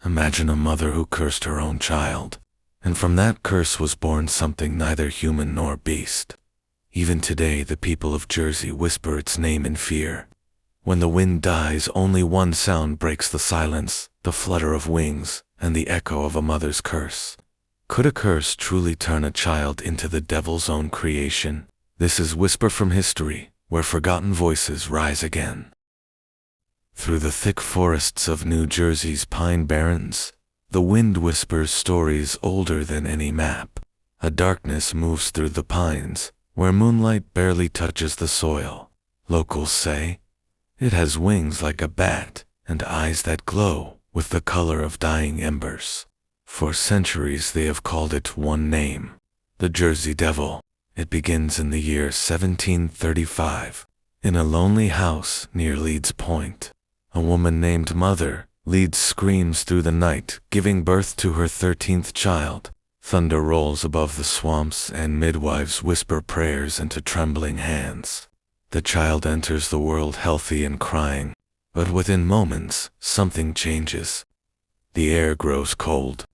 Imagine a mother who cursed her own child, and from that curse was born something neither human nor beast. Even today, the people of Jersey whisper its name in fear. When the wind dies, only one sound breaks the silence, the flutter of wings, and the echo of a mother's curse. Could a curse truly turn a child into the devil's own creation? This is Whisper from History, where forgotten voices rise again. Through the thick forests of New Jersey's Pine Barrens, the wind whispers stories older than any map. A darkness moves through the pines, where moonlight barely touches the soil. Locals say, it has wings like a bat, and eyes that glow with the color of dying embers. For centuries they have called it one name, the Jersey Devil. It begins in the year 1735, in a lonely house near Leeds Point. A woman named Mother Leeds screams through the night, giving birth to her 13th child. Thunder rolls above the swamps, and midwives whisper prayers into trembling hands. The child enters the world healthy and crying, but within moments, something changes. The air grows cold.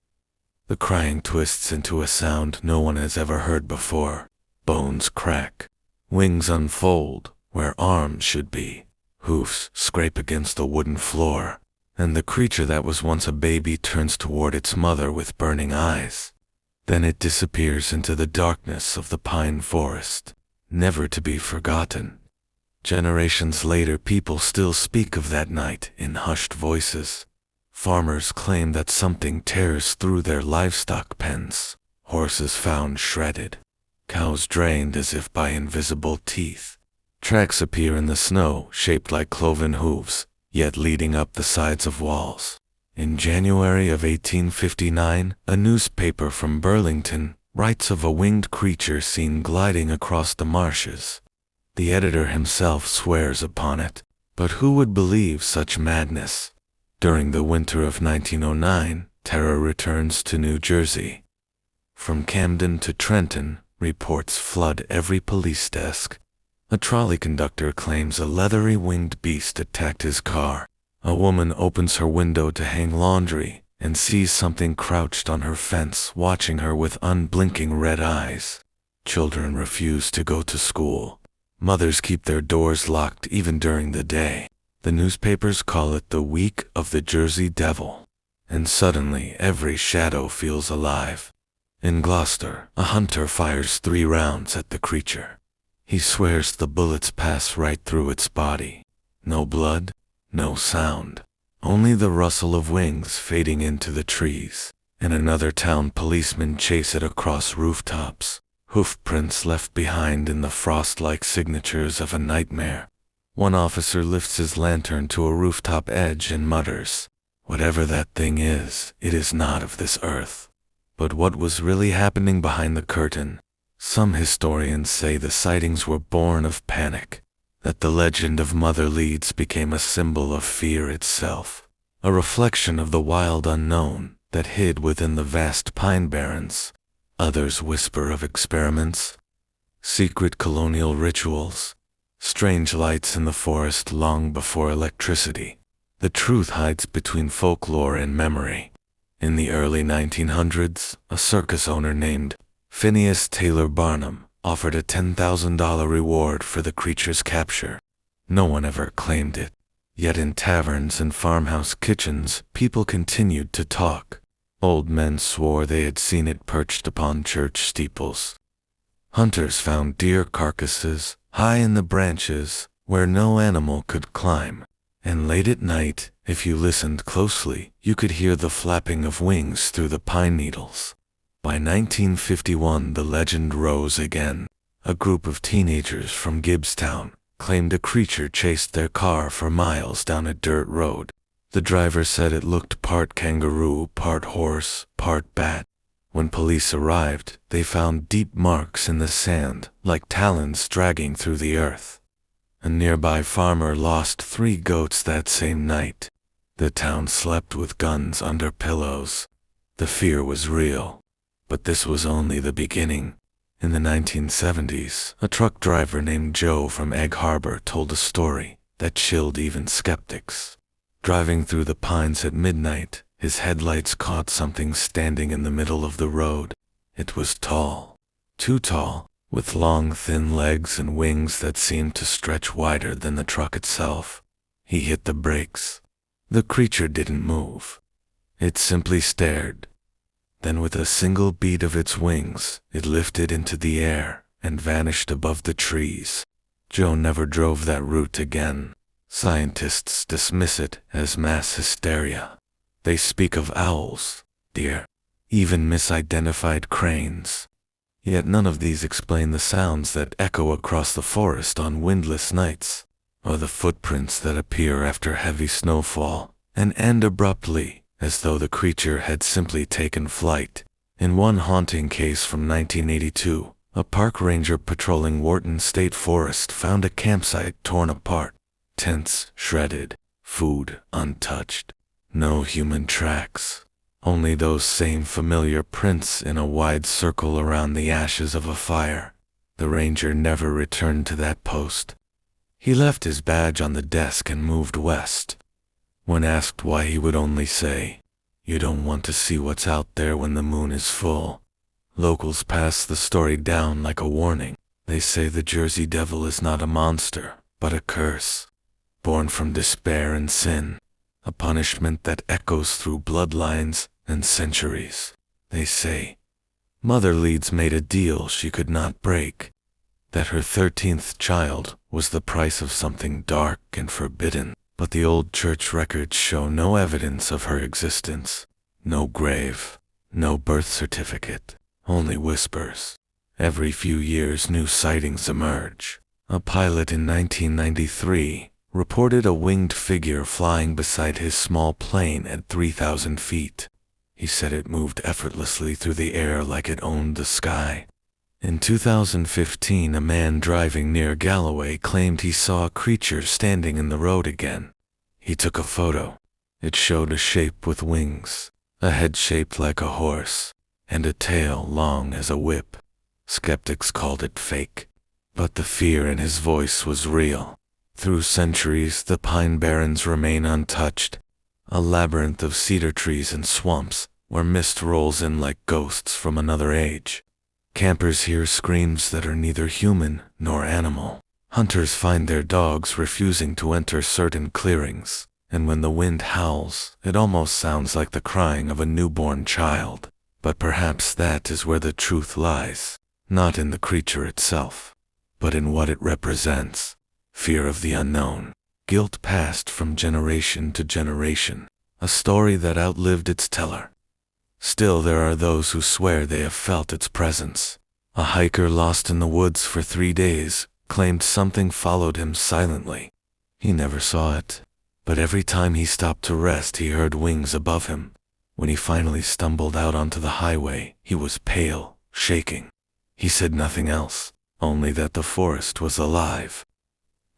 The crying twists into a sound no one has ever heard before. Bones crack. Wings unfold where arms should be. Hoofs scrape against the wooden floor, and the creature that was once a baby turns toward its mother with burning eyes. Then it disappears into the darkness of the pine forest, never to be forgotten. Generations later, people still speak of that night in hushed voices. Farmers claim that something tears through their livestock pens, horses found shredded, cows drained as if by invisible teeth. Tracks appear in the snow, shaped like cloven hooves, yet leading up the sides of walls. In January of 1859, a newspaper from Burlington writes of a winged creature seen gliding across the marshes. The editor himself swears upon it, but who would believe such madness? During the winter of 1909, terror returns to New Jersey. From Camden to Trenton, reports flood every police desk. A trolley conductor claims a leathery winged beast attacked his car. A woman opens her window to hang laundry and sees something crouched on her fence watching her with unblinking red eyes. Children refuse to go to school. Mothers keep their doors locked even during the day. The newspapers call it the Week of the Jersey Devil. And suddenly every shadow feels alive. In Gloucester, a hunter fires 3 rounds at the creature. He swears the bullets pass right through its body. No blood, no sound, only the rustle of wings fading into the trees. In another town, policemen chase it across rooftops, hoof prints left behind in the frost-like signatures of a nightmare. One officer lifts his lantern to a rooftop edge and mutters, "Whatever that thing is, it is not of this earth." But what was really happening behind the curtain? Some historians say the sightings were born of panic, that the legend of Mother Leeds became a symbol of fear itself, a reflection of the wild unknown that hid within the vast Pine Barrens. Others whisper of experiments, secret colonial rituals, strange lights in the forest long before electricity. The truth hides between folklore and memory. In the early 1900s, a circus owner named Phineas Taylor Barnum offered a $10,000 reward for the creature's capture. No one ever claimed it. Yet in taverns and farmhouse kitchens, people continued to talk. Old men swore they had seen it perched upon church steeples. Hunters found deer carcasses high in the branches where no animal could climb. And late at night, if you listened closely, you could hear the flapping of wings through the pine needles. By 1951, the legend rose again. A group of teenagers from Gibbstown claimed a creature chased their car for miles down a dirt road. The driver said it looked part kangaroo, part horse, part bat. When police arrived, they found deep marks in the sand, like talons dragging through the earth. A nearby farmer lost 3 goats that same night. The town slept with guns under pillows. The fear was real. But this was only the beginning. In the 1970s, a truck driver named Joe from Egg Harbor told a story that chilled even skeptics. Driving through the pines at midnight, His headlights caught something standing in the middle of the road. It was tall, too tall, with long, thin legs and wings that seemed to stretch wider than the truck itself. He hit the brakes. The creature didn't move. It simply stared. Then with a single beat of its wings, it lifted into the air and vanished above the trees. Joe never drove that route again. Scientists dismiss it as mass hysteria. They speak of owls, deer, even misidentified cranes. Yet none of these explain the sounds that echo across the forest on windless nights, or the footprints that appear after heavy snowfall and end abruptly, as though the creature had simply taken flight. In one haunting case from 1982, a park ranger patrolling Wharton State Forest found a campsite torn apart, tents shredded, food untouched. No human tracks, only those same familiar prints in a wide circle around the ashes of a fire. The ranger never returned to that post. He left his badge on the desk and moved west. When asked why, he would only say, "You don't want to see what's out there when the moon is full." Locals pass the story down like a warning. They say the Jersey Devil is not a monster, but a curse, born from despair and sin. A punishment that echoes through bloodlines and centuries. They say Mother Leeds made a deal she could not break, that her 13th child was the price of something dark and forbidden, but the old church records show no evidence of her existence. No grave, no birth certificate, only whispers. Every few years new sightings emerge. A pilot in 1993 reported a winged figure flying beside his small plane at 3,000 feet. He said it moved effortlessly through the air like it owned the sky. In 2015, a man driving near Galloway claimed he saw a creature standing in the road again. He took a photo. It showed a shape with wings, a head shaped like a horse, and a tail long as a whip. Skeptics called it fake, but the fear in his voice was real. Through centuries, the Pine Barrens remain untouched, a labyrinth of cedar trees and swamps where mist rolls in like ghosts from another age. Campers hear screams that are neither human nor animal. Hunters find their dogs refusing to enter certain clearings, and when the wind howls, it almost sounds like the crying of a newborn child. But perhaps that is where the truth lies, not in the creature itself, but in what it represents. Fear of the unknown, guilt passed from generation to generation, a story that outlived its teller. Still, there are those who swear they have felt its presence. A hiker lost in the woods for 3 days claimed something followed him silently. He never saw it, but every time he stopped to rest, he heard wings above him. When he finally stumbled out onto the highway, he was pale, shaking. He said nothing else, only that the forest was alive.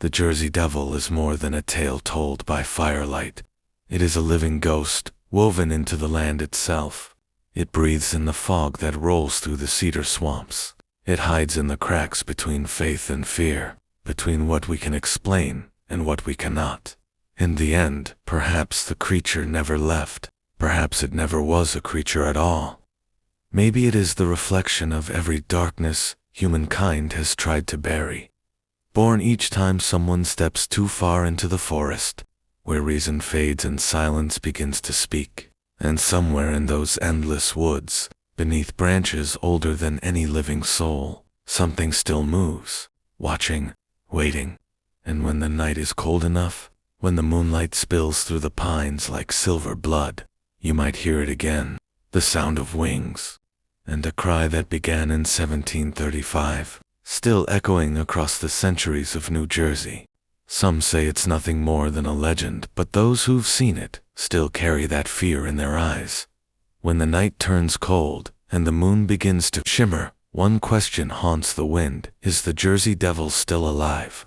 The Jersey Devil is more than a tale told by firelight. It is a living ghost, woven into the land itself. It breathes in the fog that rolls through the cedar swamps. It hides in the cracks between faith and fear, between what we can explain and what we cannot. In the end, perhaps the creature never left. Perhaps it never was a creature at all. Maybe it is the reflection of every darkness humankind has tried to bury, born each time someone steps too far into the forest, where reason fades and silence begins to speak. And somewhere in those endless woods, beneath branches older than any living soul, something still moves, watching, waiting. And when the night is cold enough, when the moonlight spills through the pines like silver blood, you might hear it again, the sound of wings, and a cry that began in 1735, still echoing across the centuries of New Jersey. Some say it's nothing more than a legend, but those who've seen it still carry that fear in their eyes. When the night turns cold and the moon begins to shimmer, one question haunts the wind: is the Jersey Devil still alive?